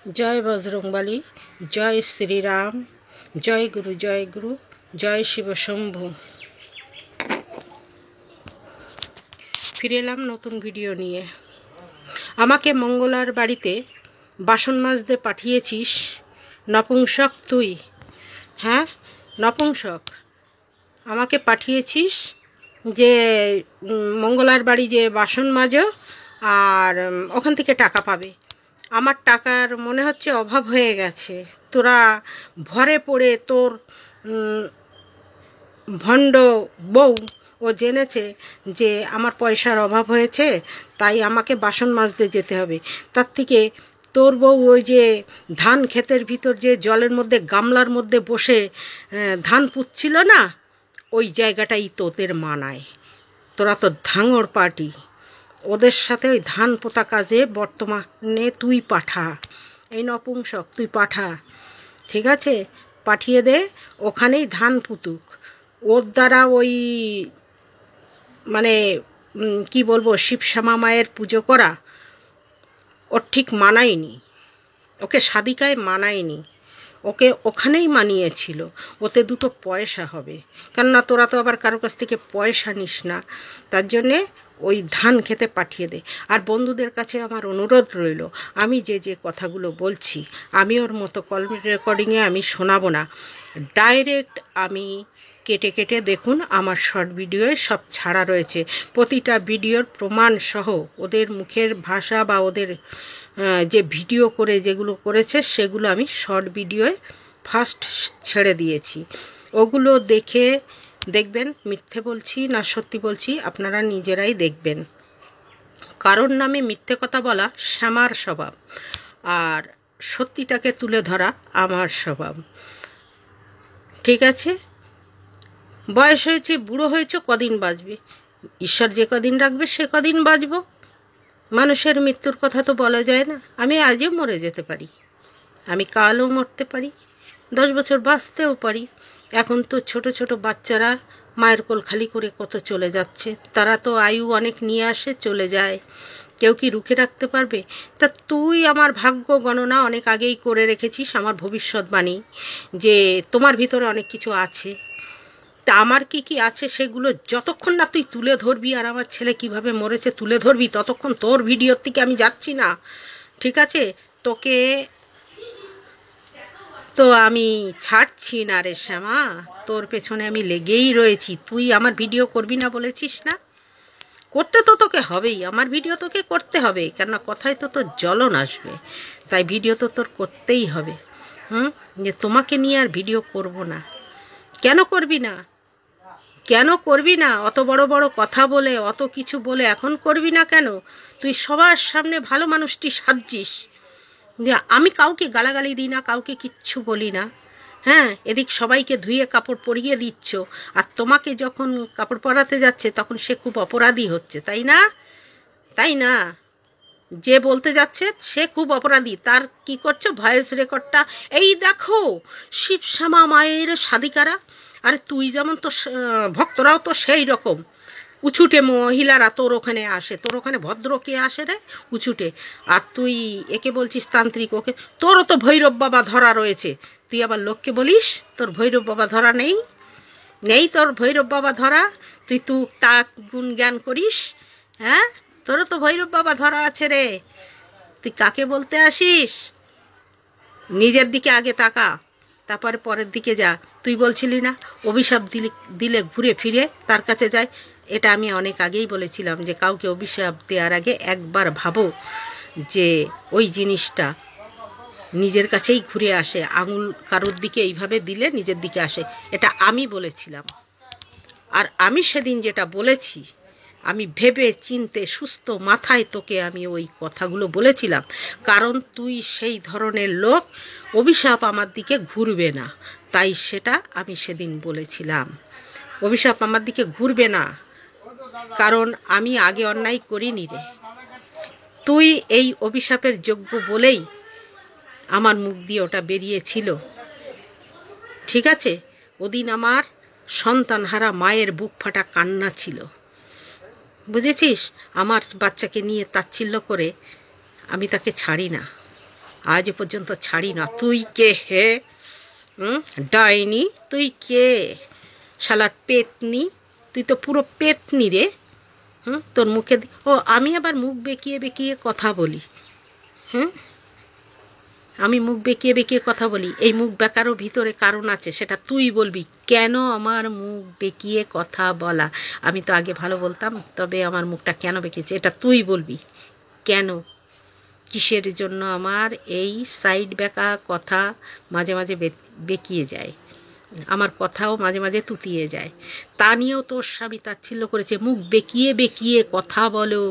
जय बजरंगबली, जय श्री राम, जय गुरु, जय शिव शंभु। फिरे एलाम नतून भिडियो निये। आमाके मंगलार बाड़ीते बासन মাজতে पाठिয়েছিস नपुंसक तुई। हाँ नपुंसक আমাকে পাঠিয়েছিস যে মঙ্গলার বাড়ি যে বাসন মাজো আর ওখান থেকে টাকা পাবে। আমার টাকার মনে হচ্ছে অভাব হয়ে গেছে। তোরা ভরে পড়ে তোর ভণ্ড বউ ও জেনেছে যে আমার পয়সার অভাব হয়েছে, তাই আমাকে বাসন মাজতে যেতে হবে। তার থেকে তোর বউ ওই যে ধান ক্ষেতের ভিতর যে জলের মধ্যে গামলার মধ্যে বসে ধান পুঁতছিল না, ওই জায়গাটাই তোদের মানায়। তোরা তো ধাঙড় পার্টি, ওদের সাথে ওই ধান পোতা কাজে বর্তমানে তুই পাঠা। এই নপুংসক তুই পাঠা, ঠিক আছে? পাঠিয়ে দে, ওখানেই ধান পুতুক। ওর দ্বারা ওই মানে কি বলবো, শিবশ্যামা মায়ের পুজো করা ওর ঠিক মানায়নি, ওকে সাদিকায় মানায়নি, ওকে ওখানেই মানিয়েছিল। ওতে দুটো পয়সা হবে, কেননা তোরা তো আবার কারো কাছ থেকে পয়সা নিস না। তার জন্যে ওই ধান খেতে পাঠিয়ে দে। আর বন্ধুদের কাছে আমার অনুরোধ রইল, আমি যে যে কথাগুলো বলছি আমি ওর মতো কল রেকর্ডিংয়ে আমি শোনাবো না, ডাইরেক্ট আমি কেটে কেটে দেখুন আমার শর্ট ভিডিওয়ে সব ছাড়া রয়েছে। প্রতিটা ভিডিওর প্রমাণ সহ ওদের মুখের ভাষা বা ওদের যে ভিডিও করে যেগুলো করেছে সেগুলো আমি শর্ট ভিডিওয়ে ফার্স্ট ছেড়ে দিয়েছি। ওগুলো দেখে দেখবেন মিথ্যে বলছি না সত্যি বলছি আপনারা নিজেরাই দেখবেন। কারোর নামে মিথ্যে কথা বলা শ্যামার স্বভাব, আর সত্যিটাকে তুলে ধরা আমার স্বভাব, ঠিক আছে? বয়স হয়েছে, বুড়ো হয়েছে, কদিন বাঁচবে? ঈশ্বর যে কদিন রাখবে সে কদিন বাঁচব। মানুষের মৃত্যুর কথা তো বলা যায় না। আমি আজও মরে যেতে পারি, আমি কালও মরতে পারি, 10 বছর বাঁচতেও পারি। এখন তো ছোট ছোট বাচ্চারা মায়ের কোল খালি করে কত চলে যাচ্ছে, তারা তো আয়ু অনেক নিয়ে আসে চলে যায়, কেউ কি রুখে রাখতে পারবে? তা তুই আমার ভাগ্য গণনা অনেক আগেই করে রেখেছিস, আমার ভবিষ্যৎবাণী যে তোমার ভিতরে অনেক কিছু আছে। তা আমার কি কি আছে সেগুলো যতক্ষণ না তুই তুলে ধরবি, আর আমার ছেলে কিভাবে মরেছে তুলে ধরবি, ততক্ষণ তোর ভিডিওর থেকে আমি যাচ্ছি না, ঠিক আছে? তোকে তো আমি ছাড়ছি না রে শ্যামা, তোর পেছনে আমি লেগেই রয়েছি। তুই আমার ভিডিও করবি না বলেছিস না? করতে তো তোকে হবেই, আমার ভিডিও তোকে করতে হবে, কেননা কথায় তো তোর জ্বলন আসবে, তাই ভিডিও তো তোর করতেই হবে। যে তোমাকে নিয়ে আর ভিডিও করব না। কেন করবি না? কেন করবি না? অত বড় বড় কথা বলে, অত কিছু বলে এখন করবি না কেন? তুই সবার সামনে ভালো মানুষটি সাজছিস। যে আমি কাউকে গালাগালি দিই না, কাউকে কিচ্ছু বলি না, হ্যাঁ? এদিক সবাইকে ধুয়ে কাপড় পরিয়ে দিচ্ছ, আর তোমাকে যখন কাপড় পরাতে যাচ্ছে তখন সে খুব অপরাধী হচ্ছে, তাই না? তাই না? যে বলতে যাচ্ছে সে খুব অপরাধী, তার কি করছো? ভয়েস রেকর্ডটা এই দেখো, শিবশ্যামা মায়ের সাধিকারা। আরে তুই যেমন তো ভক্তরাও তো সেই রকম উছুটে মহিলারা তোর ওখানে আসে, তোর ওখানে ভদ্র কে আসে রে? উছুটে। আর তুই একে বলছিস তান্ত্রিক, ওকে তোরও তো ভৈরব বাবা ধরা রয়েছে, তুই আবার লোককে বলিস তোর ভৈরব বাবা ধরা নেই? নেই তোর ভৈরব বাবা ধরা, তুই তা গুণ জ্ঞান করিস, হ্যাঁ? তোরও তো ভৈরব বাবা ধরা আছে রে। তুই কাকে বলতে আসিস? নিজের দিকে আগে তাকা, তারপরে পরের দিকে যা। তুই বলছিলি না অভিশাপ দিলে ঘুরে ফিরে তার কাছে যায়? এটা আমি অনেক আগেই বলেছিলাম যে কাউকে অভিশাপ দেওয়ার আগে একবার ভাবো যে ওই জিনিসটা নিজের কাছেই ঘুরে আসে, আঙুল কারোর দিকে এইভাবে দিলে নিজের দিকে আসে, এটা আমি বলেছিলাম। আর আমি সেদিন যেটা বলেছি, আমি ভেবে চিনতে সুস্থ মাথায় তোকে আমি ওই কথাগুলো বলেছিলাম, কারণ তুই সেই ধরনের লোক, অভিশাপ আমার দিকে ঘুরবে না, তাই সেটা আমি সেদিন বলেছিলাম। অভিশাপ আমার দিকে ঘুরবে না, কারণ আমি আগে অন্যায় করিনি রে। তুই এই অভিশাপের যোগ্য বলেই আমার মুখ দিয়ে ওটা বেরিয়েছিল, ঠিক আছে? ওদিন আমার সন্তানহারা মায়ের বুক ফাটা কান্না ছিল, বুঝেছিস? আমার বাচ্চাকে নিয়ে তাচ্ছিল্য করে আমি তাকে ছাড়ি না, আজ পর্যন্ত ছাড়ি না। তুই কে হে? ডাইনি তুই কে? শালার পেতনি, তুই তো পুরো পেতনি রে। তোর মুখে ও আমি আবার মুখ বেঁকিয়ে বেঁকিয়ে কথা বলি? হ্যাঁ, আমি মুখ বেঁকিয়ে বেঁকিয়ে কথা বলি। এই মুখ বেঁকারও ভিতরে কারণ আছে, সেটা তুই বলবি। কেন আমার মুখ বেঁকিয়ে কথা বলা? আমি তো আগে ভালো বলতাম, তবে আমার মুখটা কেন বেঁকিয়েছে এটা তুই বলবি। কেন, কিসের জন্য আমার এই সাইড বেঁকা কথা মাঝে মাঝে বেঁকিয়ে যায়, আমার কথাও মাঝে মাঝে তুতিয়ে যায়? তা নিয়েও তোর স্বামী তাচ্ছিল্য করেছে, মুখ বেঁকিয়ে বেঁকিয়ে কথা বলো।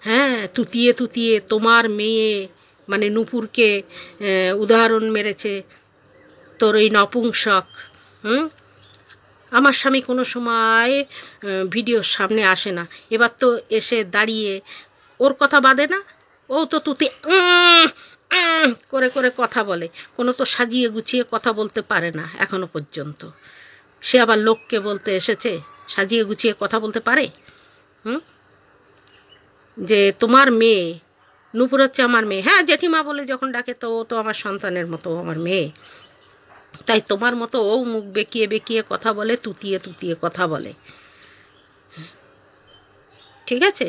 হ্যাঁ, তুতিয়ে তুতিয়ে তোমার মেয়ে মানে নূপুরকে উদাহরণ মেরেছে তোর ওই নপুংসক। আমার স্বামী কোনো সময় ভিডিওর সামনে আসে না, এবার তো এসে দাঁড়িয়ে ওর কথা বাদে না, ও তো তুতি করে করে কথা বলে, কোনো তো সাজিয়ে গুছিয়ে কথা বলতে পারে না এখনো পর্যন্ত। সে আবার লোককে বলতে এসেছে সাজিয়ে গুছিয়ে কথা বলতে পারে? যে তোমার মেয়ে নূপুর হচ্ছে আমার মেয়ে, হ্যাঁ জেঠিমা বলে যখন ডাকে তো ও তো আমার সন্তানের মতো, আমার মেয়ে। তাই তোমার মতো ও মুখ বেঁকিয়ে বেঁকিয়ে কথা বলে, তুতিয়ে তুতিয়ে কথা বলে। ঠিক আছে,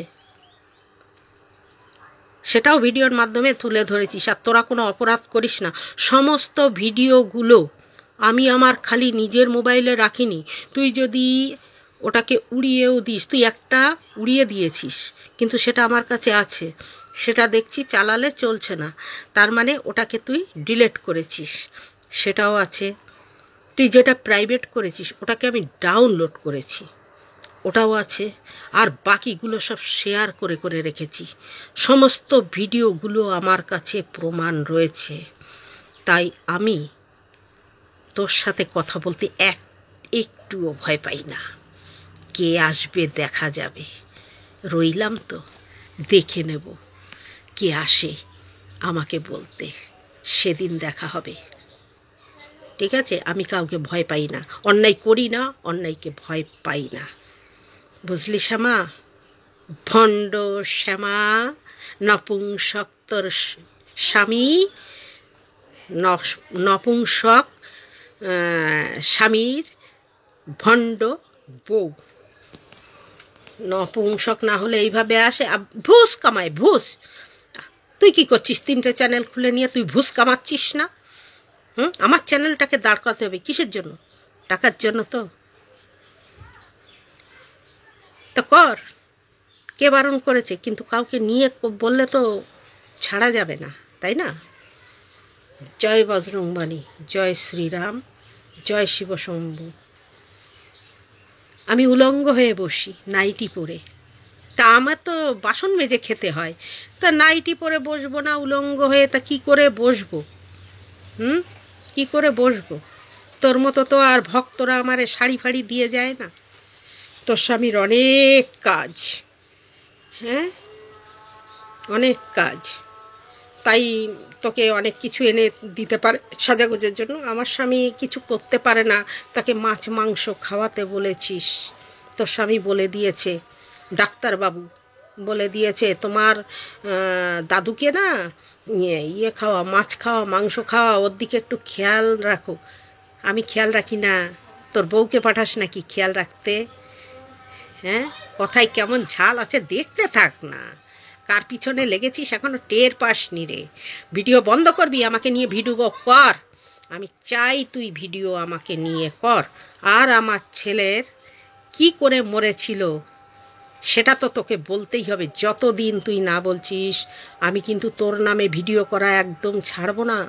সেটাও ভিডিওর মাধ্যমে তুলে ধরেছিস। আর তোরা কোনো অপরাধ করিস না। সমস্ত ভিডিওগুলো আমি আমার খালি নিজের মোবাইলে রাখিনি। তুই যদি ওটাকে উড়িয়েও দিস, তুই একটা উড়িয়ে দিয়েছিস, কিন্তু সেটা আমার কাছে আছে, সেটা দেখছি চালালে চলছে না, তার মানে ওটাকে তুই ডিলিট করেছিস, সেটাও আছে। তুই যেটা প্রাইভেট করেছিস ওটাকে আমি ডাউনলোড করেছি, ওটাও আছে। আর বাকিগুলো সব শেয়ার করে করে রেখেছি। সমস্ত ভিডিওগুলো আমার কাছে প্রমাণ রয়েছে। তাই আমি তোর সাথে কথা বলতে একটুও ভয় পাই না। কে আসবে দেখা যাবে, রইলাম তো, দেখে নেব কে আসে আমাকে বলতে, সেদিন দেখা হবে। ঠিক আছে, আমি কাউকে ভয় পাই না, অন্যায় করি না, অন্যায়কে ভয় পাই না, বুঝলি শ্যামা? ভণ্ড শ্যামা, নপুংসক তোর স্বামী, নপুংসক স্বামীর ভণ্ড বউ। নপুংসক না হলে এইভাবে আসে ভুস কামায়, ভুস। তুই কি করছিস? 3টে চ্যানেল খুলে নিয়ে তুই ভুস কামাচ্ছিস না? আমার চ্যানেলটাকে দাঁড় করাতে হবে কিসের জন্য? টাকার জন্য তো কর, কে বারণ করেছে? কিন্তু কাউকে নিয়ে বললে তো ছাড়া যাবে না, তাই না? জয় বজরংবলী, জয় শ্রীরাম, জয় শিব শম্ভু। আমি উলঙ্গ হয়ে বসি নাইটি পরে, তা আমার তো বাসন মেজে খেতে হয়, তা নাইটি পরে বসবো না উলঙ্গ হয়ে? তা কী করে বসবো? কী করে বসবো? তোর মতো তো আর ভক্তরা আমারে শাড়ি ফাড়ি দিয়ে যায় না। তোর স্বামীর অনেক কাজ, হ্যাঁ অনেক কাজ, তাই তোকে অনেক কিছু এনে দিতে পারে সাজাগোজের জন্য। আমার স্বামী কিছু করতে পারে না, তাকে মাছ মাংস খাওয়াতে বলেছিস, তোর স্বামী বলে দিয়েছে, ডাক্তারবাবু বলে দিয়েছে তোমার দাদুকে না ইয়ে খাওয়া, মাছ খাওয়া, মাংস খাওয়া, ওর দিকে একটু খেয়াল রাখো। আমি খেয়াল রাখি না? তোর বউকে পাঠাস নাকি খেয়াল রাখতে? হ্যাঁ, কথায় কেমন ঝাল আছে, দেখতে থাক না। কার পিছনে লেগেছিস এখনো টের পাসনি রে। ভিডিও বন্ধ করবি, আমাকে নিয়ে ভিডিও কর। আমি চাই তুই ভিডিও আমাকে নিয়ে কর। আর আমার ছেলের কি করে মরেছিল সেটা তো তোকে বলতেই হবে। যতদিন তুই না বলছিস আমি কিন্তু তোর নামে ভিডিও করা একদম ছাড়বো না।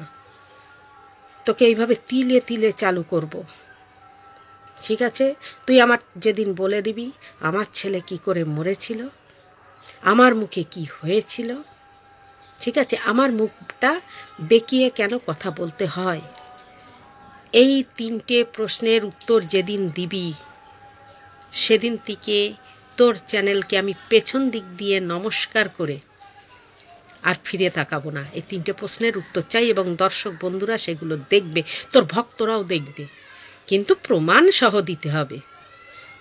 তোকে এইভাবে তিলে তিলে চালু করব। ঠিক আছে, তুই আমার যেদিন বলে দিবি আমার ছেলে কি করে মরেছিল, আমার মুখে কি হয়েছিল, ঠিক আছে, আমার মুখটা বেঁকিয়ে কেন কথা বলতে হয়, এই 3টে প্রশ্নের উত্তর যেদিন দিবি সেদিন থেকে তোর চ্যানেলকে আমি পেছন দিক দিয়ে নমস্কার করে আর ফিরে তাকাবো না। এই 3টে প্রশ্নের উত্তর চাই এবং দর্শক বন্ধুরা সেগুলো দেখবে, তোর ভক্তরাও দেখবে, কিন্তু প্রমাণ সহ দিতে হবে,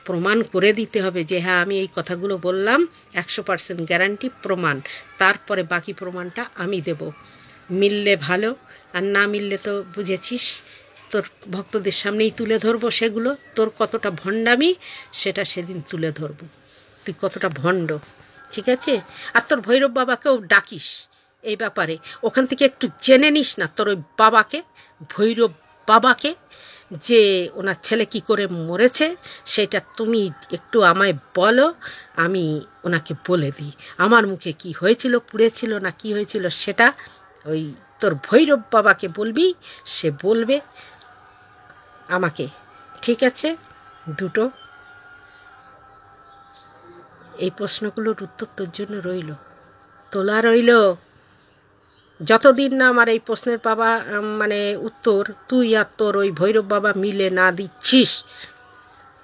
প্রমাণ করে দিতে হবে যে হ্যাঁ আমি এই কথাগুলো বললাম, 100% গ্যারান্টি প্রমাণ। তারপরে বাকি প্রমাণটা আমি দেব। মিললে ভালো, আর না মিললে তো বুঝেছিস, তোর ভক্তদের সামনেই তুলে ধরবো সেগুলো, তোর কতটা ভণ্ডামি সেটা সেদিন তুলে ধরবো, তুই কতটা ভণ্ড, ঠিক আছে? আর তোর ভৈরব বাবাকেও ডাকিস এই ব্যাপারে, ওখান থেকে একটু জেনে নিস না তোর ওই বাবাকে, ভৈরব বাবাকে, যে ওনার ছেলে কি করে মরেছে সেটা তুমি একটু আমায় বলো, আমি ওনাকে বলে দিই আমার মুখে কি হয়েছিল, পুড়েছিল না কি হয়েছিল সেটা ওই তোর ভৈরব বাবাকে বলবি, সে বলবে আমাকে, ঠিক আছে? দুটো এই প্রশ্নগুলোর উত্তর তোর জন্য রইল, তোলা রইল। যতদিন না আমার এই প্রশ্নের বাবা মানে উত্তর তুই আর তোর ওই ভৈরব বাবা মিলে না দিচ্ছিস,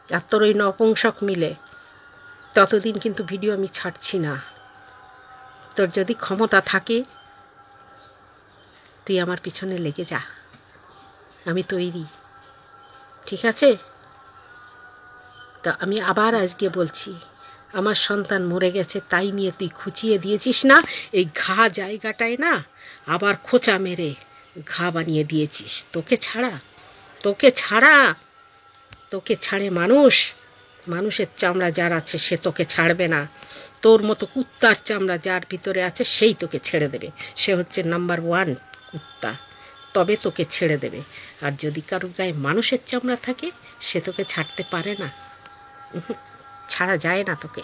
আর তোর ওই নপুংসক মিলে, ততদিন কিন্তু ভিডিও আমি ছাড়ছি না। তোর যদি ক্ষমতা থাকে তুই আমার পিছনে লেগে যা, আমি তৈরি, ঠিক আছে? তা আমি আবার আজকে বলছি, আমার সন্তান মরে গেছে তাই নিয়ে তুই খুঁচিয়ে দিয়েছিস না, এই ঘা জায়গাটায় না আবার খোঁচা মেরে ঘা বানিয়ে দিয়েছিস। তোকে ছাড়া, তোকে ছাড়া, তোকে ছাড়ে মানুষ, মানুষের চামড়া যার আছে সে তোকে ছাড়বে না, তোর মতো কুত্তার চামড়া যার ভিতরে আছে সেই তোকে ছেড়ে দেবে, সে হচ্ছে নাম্বার 1 কুত্তা, তবে তোকে ছেড়ে দেবে। আর যদি কারোর গায়ে মানুষের চামড়া থাকে সে তোকে ছাড়তে পারে না, ছাড়া যায় না তোকে।